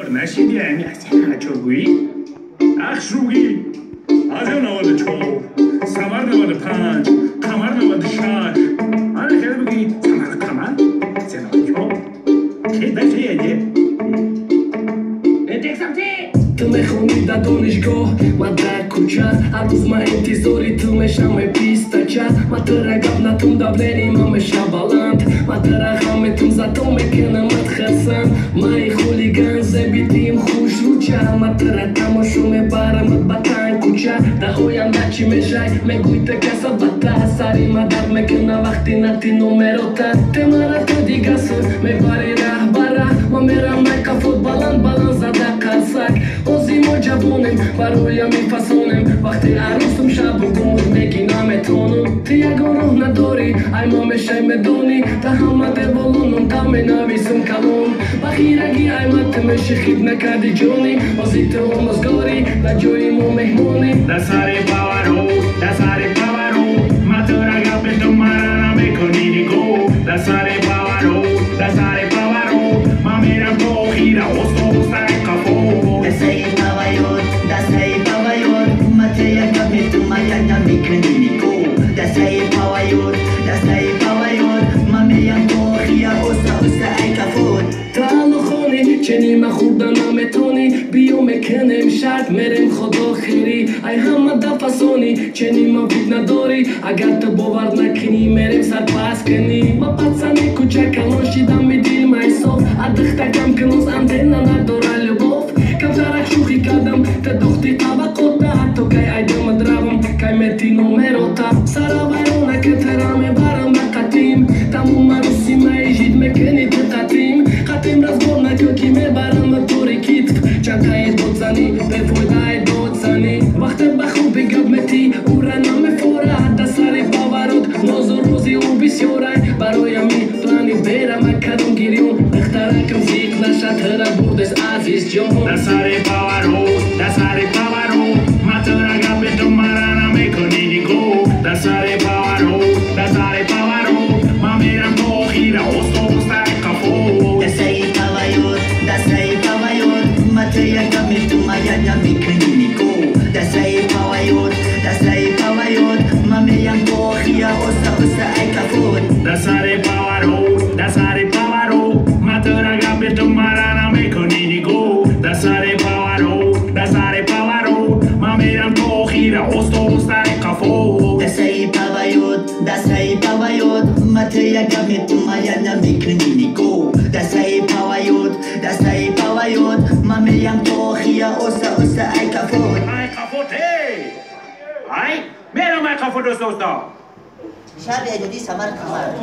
نشیدی امی اصلا چوگویی؟ اخشوگی از اون نواد چو سمر نواد پنج قمر نواد شش آن خیلی بگی سمر قمر سنواد چو خیلی بچه یه تو میخونی در دانشگاه و در کوچه هر روز من انتظاری تو میشم 20 چه من تو رقب نتون دبلینی من میشم بلند من تو رقمتون زدو میکنم خسن من خولیگن زبیدیم خوش رو چه من تو را تماشو میبرم بطن کوچه در آینده چی میشه میگوی تو کسا بطه سری مدد میکنه وقتی نتی نومروته تو مرا تو دیگه سو میبری ره بره و میرم میکا فوتبالان بلند زده قرصک اوزی ما جوانم برای میفسانم وقتی عروسم شب و گمود میگی نمیتونم تو یگانه نداری ای ما میشه میدونی تا همه دیوالونم تا مینویسم کلون بخیرگی ای مت میشه خید نکردی جونی اوزی تو همزگاری در جوی ما مهمونی در سری باورو ما تو را گفت تو مرا نمیکنی نیگو در سری باورو ما میرم تو خیره اوستو سر کفو چنین خوردن نمیتونی بیو میکنم شرط میرم خدا خیری ای همه دفسانی چنین ما فکر نداری اگر تو باور نکنی میرم سر پس کنی ما پتسنی کوچک الاشیدم میدیل مایساف ادختکم کنوز انتینا نداره لباف کم زرک شوخی کردم تا دختی طبقات نه حتی که ایدم دروم که میتی نومروتا سرا بیرونه که ترا میبرم بقتیم تموم روسی میجید میکنی تو قطیم رزبار نکو کی میبرم توری کیتف چندهای دودزنی به فویدهای دودزنی وقت بخوب بگب متی او را نمیفوره حتی سری باورود نوزو روزی او بسیاره برای می پلانی بیرم کدوم گیریون اخترکم زیق نشد هره بردش عزیز جون در سری باورود ما تو را گفت تو مرا نمیکنی نیگو در سری باورود ما میرم تو خیره اوستو سر کفو در سری باورو ما تو را گفت تو مرا نمیکنی نیگو در سری باورو ما میرم تو خیره اوستو سر کفو Das sei Pavayot, Materia Gamitu Maya Namikni Nico. Das sei Pavayot, Mameyam Tohia Osa Aikafot. Aikafot, hey! Ai, mera mai kafot dosto. Shabi Adi Samar Kamar.